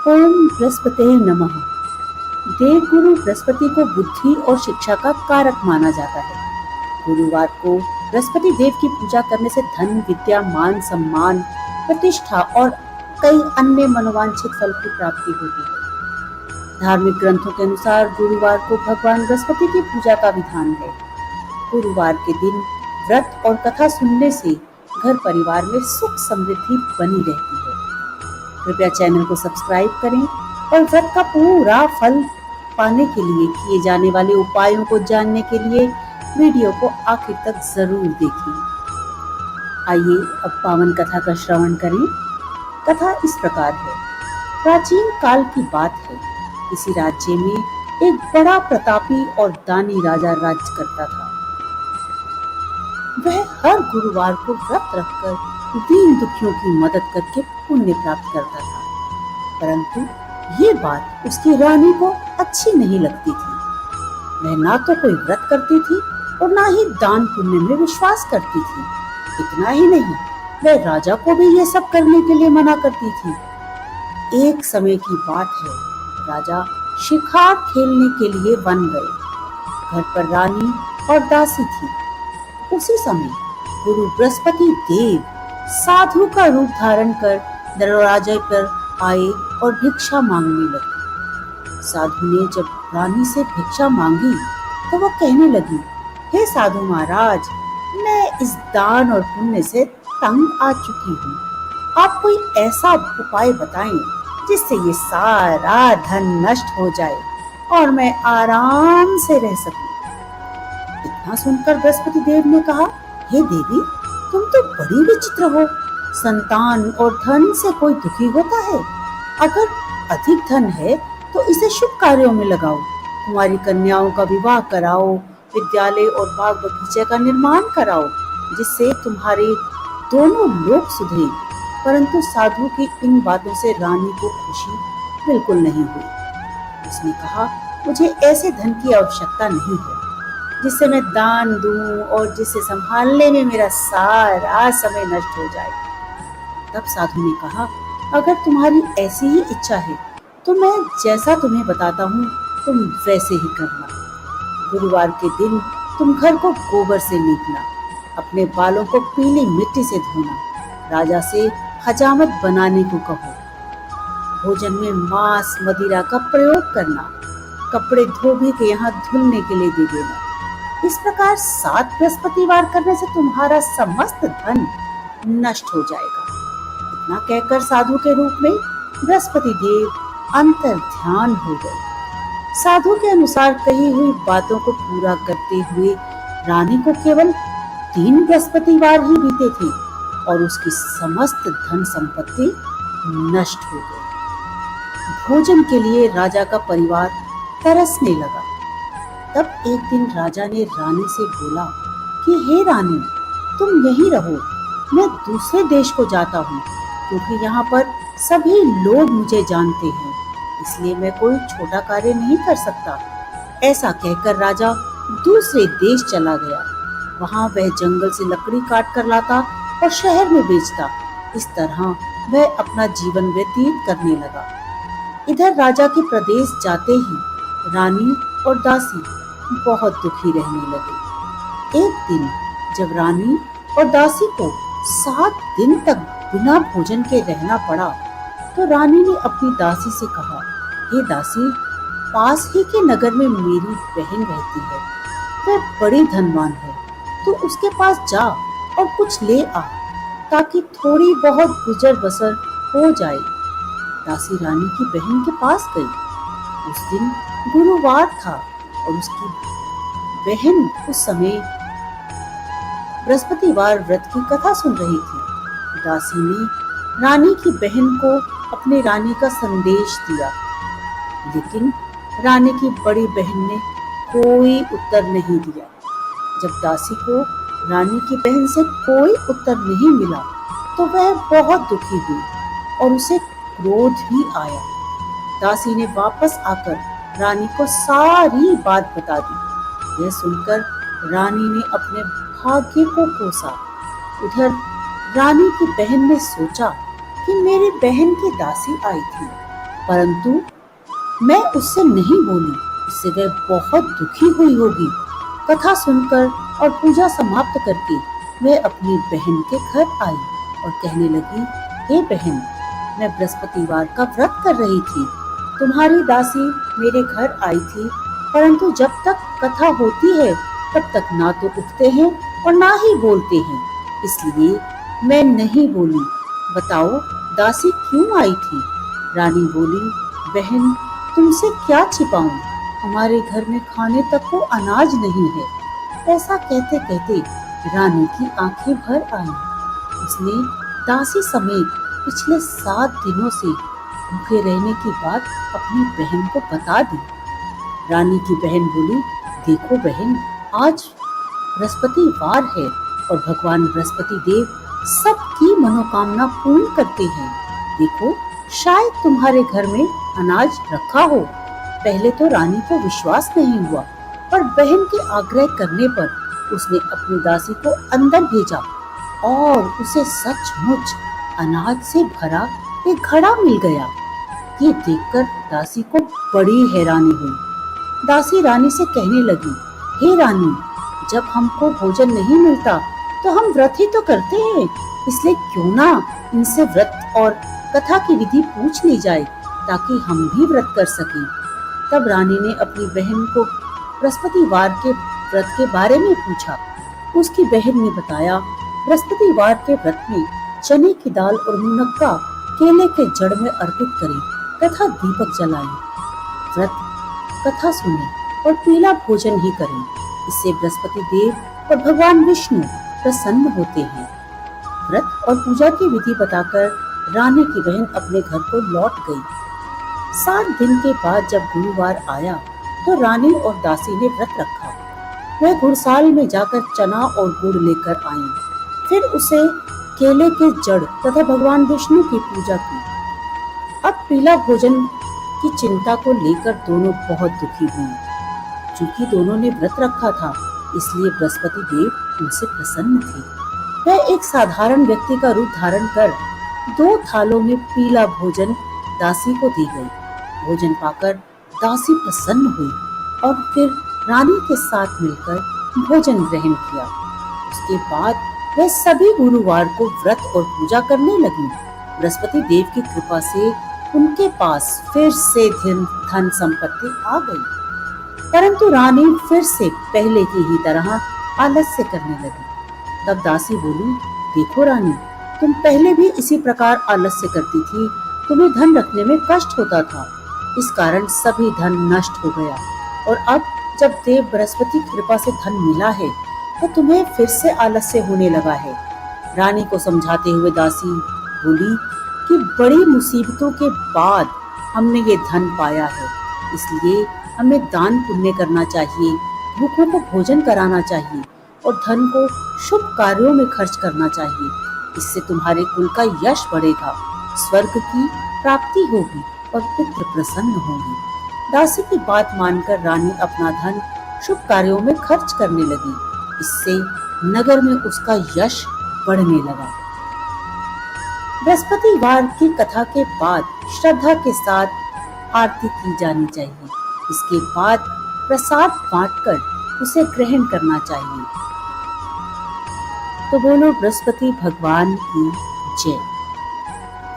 ओम बृहस्पते नमः। देव गुरु बृहस्पति को बुद्धि और शिक्षा का कारक माना जाता है। गुरुवार को बृहस्पति देव की पूजा करने से धन, विद्या, मान सम्मान, प्रतिष्ठा और कई अन्य मनोवांछित फल की प्राप्ति होती है। धार्मिक ग्रंथों के अनुसार गुरुवार को भगवान बृहस्पति की पूजा का विधान है। गुरुवार के दिन व्रत और कथा सुनने से घर परिवार में सुख समृद्धि बनी रहती है। कृपया चैनल को सब्सक्राइब करें और व्रत का पूरा फल पाने के लिए किए जाने वाले उपायों को जानने के लिए वीडियो को आखिर तक जरूर देखें। आइए अब पावन कथा का श्रवण करें। कथा इस प्रकार है। प्राचीन काल की बात है। किसी राज्य में एक बड़ा प्रतापी और दानी राजा राज्य करता था। वह हर गुरुवार को व्रत रखकर दीन दुखियों की मदद करके पुण्य प्राप्त करता था, परंतु ये बात उसकी रानी को अच्छी नहीं लगती थी। वह ना तो कोई व्रत करती थी और ना ही दान पुण्य में विश्वास करती थी। इतना ही नहीं, वह राजा को भी ये सब करने के लिए मना करती थी। एक समय की बात है, राजा शिकार खेलने के लिए वन गए। घर पर रानी और दासी थी। उसी समय गुरु बृहस्पति देव साधु का रूप धारण कर दरवाजे पर आए और भिक्षा मांगने लगे। साधु ने जब रानी से भिक्षा मांगी तो वह कहने लगी, हे साधु महाराज, मैं इस दान और पुण्य से तंग आ चुकी हूँ। आप कोई ऐसा उपाय बताएं जिससे ये सारा धन नष्ट हो जाए और मैं आराम से रह सकूं। इतना सुनकर बृहस्पति देव ने कहा, हे देवी, तुम तो बड़ी विचित्र हो। संतान और धन से कोई दुखी होता है? अगर अधिक धन है तो इसे शुभ कार्यों में लगाओ। तुम्हारी कन्याओं का विवाह कराओ, विद्यालय और बाग बगीचे का निर्माण कराओ, जिससे तुम्हारे दोनों लोग सुधरे। परंतु साधु की इन बातों से रानी को खुशी बिल्कुल नहीं हुई। उसने कहा, मुझे ऐसे धन की आवश्यकता नहीं है जिससे मैं दान दूं और जिसे संभालने में मेरा सारा समय नष्ट हो जाए। तब साधु ने कहा, अगर तुम्हारी ऐसी ही इच्छा है तो मैं जैसा तुम्हें बताता हूँ तुम वैसे ही करना। गुरुवार के दिन तुम घर को गोबर से लीपना, अपने बालों को पीली मिट्टी से धोना, राजा से हजामत बनाने को कहो, भोजन में मांस मदिरा का प्रयोग करना, कपड़े धोबी के यहाँ धुलने के लिए दे देना। इस प्रकार 7 बृहस्पतिवार करने से तुम्हारा समस्त धन नष्ट हो जाएगा। इतना कहकर साधु के रूप में बृहस्पति देव अंतर ध्यान हो गए। साधु के अनुसार कही हुई बातों को पूरा करते हुए रानी को केवल 3 बृहस्पतिवार ही बीते थे और उसकी समस्त धन संपत्ति नष्ट हो गई। भोजन के लिए राजा का परिवार तरसने लगा। तब एक दिन राजा ने रानी से बोला कि हे रानी, तुम यहीं रहो, मैं दूसरे देश को जाता हूँ, क्योंकि यहाँ पर सभी लोग मुझे जानते हैं, इसलिए मैं कोई छोटा कार्य नहीं कर सकता। ऐसा कहकर राजा दूसरे देश चला गया। वहाँ वह जंगल से लकड़ी काट कर लाता और शहर में बेचता। इस तरह वह अपना जीवन व्यतीत करने लगा। इधर राजा के प्रदेश जाते ही रानी और दासी बहुत दुखी रहने लगे। एक दिन जब रानी और दासी को 7 दिन तक बिना भोजन के रहना पड़ा, तो रानी ने अपनी दासी से कहा, हे दासी, पास ही के नगर में मेरी बहन रहती है। वह बड़ी धनवान है, तो उसके पास जा और कुछ ले आ, ताकि थोड़ी बहुत गुजर बसर हो जाए। दासी रानी की बहन के पास गई। उस दिन गुरुवार था और उसकी बहन उस समय बृहस्पतिवार व्रत की कथा सुन रही थी। दासी ने रानी की बहन को अपने रानी का संदेश दिया, लेकिन रानी की बड़ी बहन ने कोई उत्तर नहीं दिया। जब दासी को रानी की बहन से कोई उत्तर नहीं मिला तो वह बहुत दुखी हुई और उसे क्रोध भी आया। दासी ने वापस आकर रानी को सारी बात बता दी। यह सुनकर रानी ने अपने भाग्य को कोसा। उधर रानी की बहन ने सोचा कि मेरी बहन की दासी आई थी, परंतु मैं उससे नहीं बोली। इससे वह बहुत दुखी हुई होगी। कथा सुनकर और पूजा समाप्त करके वह अपनी बहन के घर आई और कहने लगी, हे बहन, मैं बृहस्पतिवार का व्रत कर रही थी। तुम्हारी दासी मेरे घर आई थी, परंतु जब तक कथा होती है तब तक ना तो उठते हैं और ना ही बोलते हैं, इसलिए मैं नहीं बोली। बताओ दासी क्यों आई थी? रानी बोली, बहन, तुमसे क्या छिपाऊं, हमारे घर में खाने तक को अनाज नहीं है। ऐसा कहते कहते रानी की आंखें भर आईं। उसने दासी समेत पिछले 7 दिनों से भूखे रहने की बात अपनी बहन को बता दी। रानी की बहन बोली, देखो बहन, आज बृहस्पतिवार है और भगवान बृहस्पति देव सबकी मनोकामना पूर्ण करते हैं। देखो, शायद तुम्हारे घर में अनाज रखा हो। पहले तो रानी को विश्वास नहीं हुआ, पर बहन के आग्रह करने पर उसने अपनी दासी को अंदर भेजा और उसे सचमुच अनाज से भरा एक घड़ा मिल गया। ये देखकर दासी को बड़ी हैरानी हुई। दासी रानी से कहने लगी, हे रानी, जब हमको भोजन नहीं मिलता तो हम व्रत ही तो करते हैं, इसलिए क्यों ना इनसे व्रत और कथा की विधि पूछ ली जाए ताकि हम भी व्रत कर सकें। तब रानी ने अपनी बहन को बृहस्पतिवार के व्रत के बारे में पूछा। उसकी बहन ने बताया, बृहस्पतिवार के व्रत में चने की दाल और मुनक्का केले के जड़ में अर्पित करें तथा दीपक जलाएं। व्रत कथा सुने और पीला भोजन ही करें। इससे बृहस्पति देव और भगवान विष्णु प्रसन्न होते हैं। व्रत और पूजा की विधि बताकर रानी की बहन अपने घर को लौट गई। 7 दिन के बाद जब गुरुवार आया तो रानी और दासी ने व्रत रखा। वह घुड़साल में जाकर चना और गुड़ लेकर आई। फिर उसे केले के जड़ तथा भगवान विष्णु की पूजा की। अब पीला भोजन की चिंता को लेकर दोनों बहुत दुखी हुई। चूंकि दोनों ने व्रत रखा था, इसलिए बृहस्पति देव उनसे प्रसन्न थे। वह एक साधारण व्यक्ति का रूप धारण कर 2 थालों में पीला भोजन दासी को दी गई। भोजन पाकर दासी प्रसन्न हुई और फिर रानी के साथ मिलकर भोजन ग्रहण किया। उसके बाद वह सभी गुरुवार को व्रत और पूजा करने लगी। बृहस्पति देव की कृपा से उनके पास फिर से धन संपत्ति आ गई। परंतु रानी फिर से पहले की ही तरह आलस्य करने लगी। तब दासी बोली, देखो रानी, तुम पहले भी इसी प्रकार आलस्य करती थी। तुम्हें धन रखने में कष्ट होता था, इस कारण सभी धन नष्ट हो गया। और अब जब देव बृहस्पति की कृपा से धन मिला है तो तुम्हें फिर से आलस्य होने लगा है। रानी को समझाते हुए दासी बोली कि बड़ी मुसीबतों के बाद हमने ये धन पाया है, इसलिए हमें दान पुण्य करना चाहिए, भूखों को भोजन कराना चाहिए और धन को शुभ कार्यों में खर्च करना चाहिए। इससे तुम्हारे कुल का यश बढ़ेगा, स्वर्ग की प्राप्ति होगी और पितृ प्रसन्न होंगे। दासी की बात मानकर रानी अपना धन शुभ कार्यों में खर्च करने लगी। इससे नगर में उसका यश बढ़ने लगा। बृहस्पतिवार की कथा के बाद श्रद्धा के साथ आरती की जानी चाहिए। इसके बाद प्रसाद बांटकर उसे ग्रहण करना चाहिए। तो बोलो बृहस्पति भगवान की जय।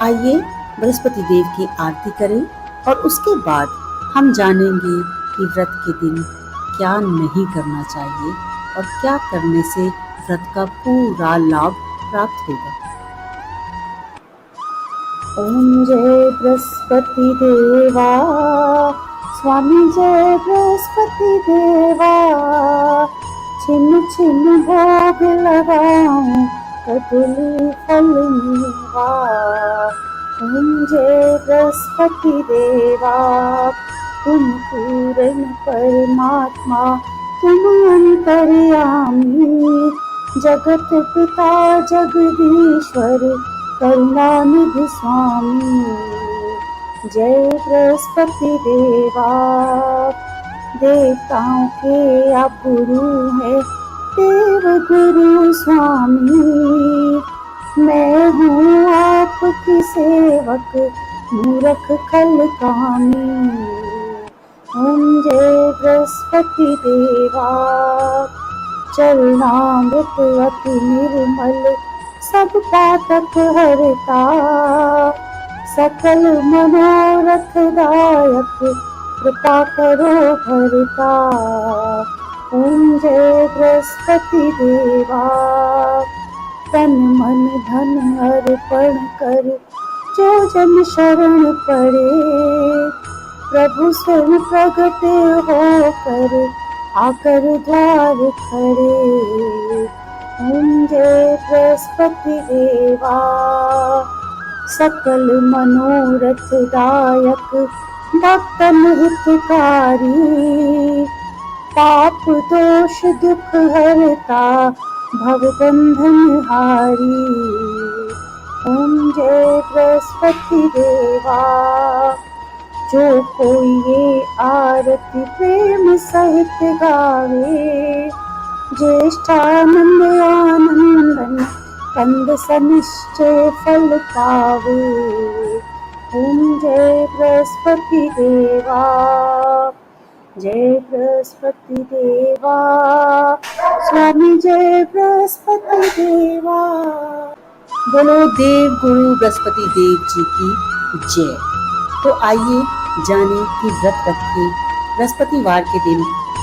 आइए बृहस्पति देव की आरती करें और उसके बाद हम जानेंगे कि व्रत के दिन क्या नहीं करना चाहिए और क्या करने से व्रत का पूरा लाभ प्राप्त होगा। ओम जय बृहस्पति देवा, स्वामी जय बृहस्पति देवा, छिन्न छिन्न भोग लगाऊं कदली फल मेवा। ओम जय बृहस्पति देवा, तुम पूर्ण परमात्मा, तुम अंतर्यामी, जगत पिता जगदीश्वर, करुणानिधि स्वामी। जय बृहस्पति देवा, देवताओं के आप गुरु है, देव गुरु स्वामी। मैं हूँ आपकी सेवक, मूरख खल कामी। ओम जय बृहस्पति देवा, चरणामृत अति निर्मल, सब पातक हरता, सकल मनोरथ दायक, कृपा करो भरता। ओम जय बृहस्पति देवा, तन मन धन अर्पण कर, जो जन शरण पड़े, प्रभु स्वयं प्रगट होकर, आकर द्वार खड़े। ओम जय बृहस्पति देवा, सकल मनोरथ दायक, भक्तन हितकारी, पाप दोष दुख हरता, भव बंधन हारी। ओम जय बृहस्पति देवा, जो कोई ये आरती प्रेम सहित गावे, ज्येष्ठानंद आनंदन कंद सनिश्चय फल पावे। ओम जय बृहस्पति देवा, जय बृहस्पति देवा, स्वामी जय बृहस्पति देवा। बोलो देव गुरु बृहस्पति देव जी की जय। तो आइए जाने कि व्रत रख के बृहस्पतिवार के दिन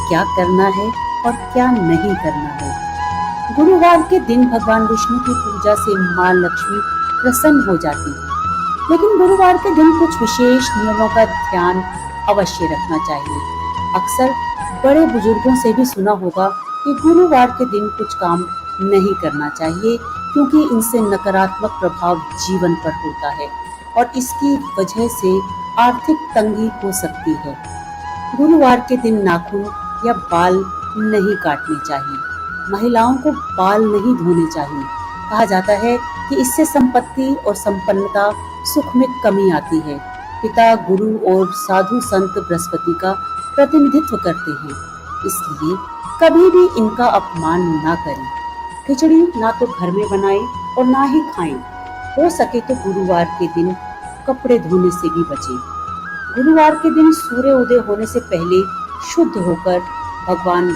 क्या करना है और क्या नहीं करना है। गुरुवार के दिन भगवान विष्णु की पूजा से मां लक्ष्मी प्रसन्न हो जाती है, लेकिन गुरुवार के दिन कुछ विशेष नियमों का ध्यान अवश्य रखना चाहिए। अक्सर बड़े बुजुर्गों से भी सुना होगा कि गुरुवार के दिन कुछ काम नहीं करना चाहिए, क्योंकि इनसे नकारात्मक प्रभाव जीवन पर होता है और इसकी वजह से आर्थिक तंगी हो सकती है। गुरुवार के दिन नाखून या बाल नहीं काटने चाहिए। महिलाओं को बाल नहीं धोने चाहिए। कहा जाता है कि इससे संपत्ति और संपन्नता, सुख में कमी आती है। पिता, गुरु और साधु संत बृहस्पति का प्रतिनिधित्व करते हैं, इसलिए कभी भी इनका अपमान ना करें। खिचड़ी ना तो घर में बनाएं और ना ही खाएं। हो सके तो गुरुवार के दिन कपड़े धोने से भी बचें। गुरुवार के दिन सूर्य उदय होने से पहले शुद्ध होकर भगवान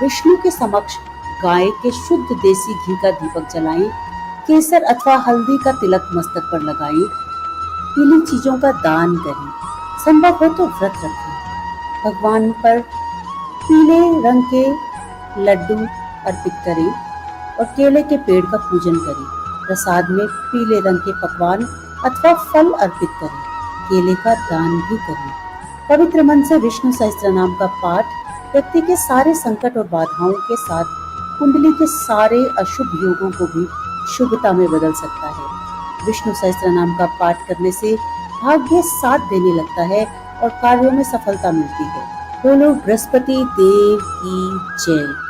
विष्णु के समक्ष गाय के शुद्ध देसी घी का दीपक जलाएं, केसर अथवा हल्दी का तिलक मस्तक पर लगाएं, पीली चीजों का दान करें, संभव हो तो व्रत रखें। भगवान पर पीले रंग के लड्डू अर्पित करें और केले के पेड़ का पूजन करें। प्रसाद में पीले रंग के पकवान अथवा फल अर्पित करें। केले का दान भी करें। पवित्र मन से विष्णु सहस्त्रनाम का पाठ व्यक्ति के सारे संकट और बाधाओं के साथ कुंडली के सारे अशुभ योगों को भी शुभता में बदल सकता है। विष्णु सहस्त्रनाम का पाठ करने से भाग्य साथ देने लगता है और कार्यों में सफलता मिलती है। बोलो बृहस्पति देव की जय।